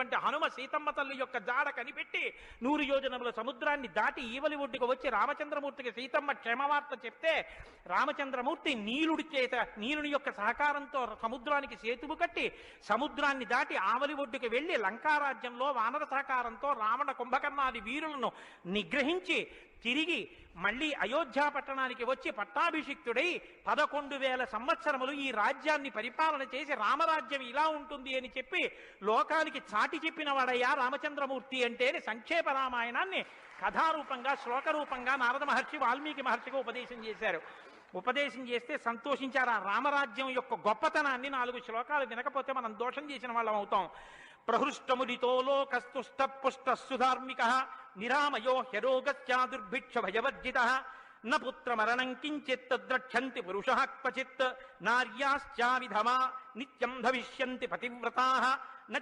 వచ్చినటువంటి హనుమ సీతమ్మ తల్లి యొక్క జాడ కనిపెట్టి 100 యోజనముల సముద్రాన్ని దాటి ఈవలి ఒడ్డుకు వచ్చి రామచంద్రమూర్తికి సీతమ్మ క్షేమవార్త చెప్తే రామచంద్రమూర్తి నీలుని యొక్క సహకారంతో సముద్రానికి సేతువు కట్టి సముద్రాన్ని దాటి ఆవలి ఒడ్డుకు వెళ్లి లంకారాజ్యంలో వానర సహకారంతో రావణ కుంభకర్ణాది వీరులను నిగ్రహించి తిరిగి మళ్ళీ అయోధ్య పట్టణానికి వచ్చి పట్టాభిషిక్తుడై 11,000 సంవత్సరములు ఈ రాజ్యాన్ని పరిపాలన చేసి రామరాజ్యం ఇలా ఉంటుంది అని చెప్పి లోకానికి చాటి చెప్పిన వాడయ్యా రామచంద్రమూర్తి అంటే సంక్షేప రామాయణాన్ని కథారూపంగా శ్లోకరూపంగా నారద మహర్షి వాల్మీకి మహర్షిగా ఉపదేశం చేశారు. ఉపదేశం చేస్తే సంతోషించారు. ఆ రామరాజ్యం యొక్క గొప్పతనాన్ని 4 శ్లోకాలు వినకపోతే మనం దోషం చేసిన వాళ్ళం అవుతాం. ప్రహృష్టముదితో లోకస్తుష్ట పుష్ట సుధార్మిక నిరామయో హ్యరోగస్య దుర్భిక్ష భయవర్జిత న పుత్రమరణం కించిత్ తద్రక్షంతి పురుషః క్వచిత్ నార్యాశ్చా విధమా నిత్యం భవిష్యంతి పతివ్రతాః న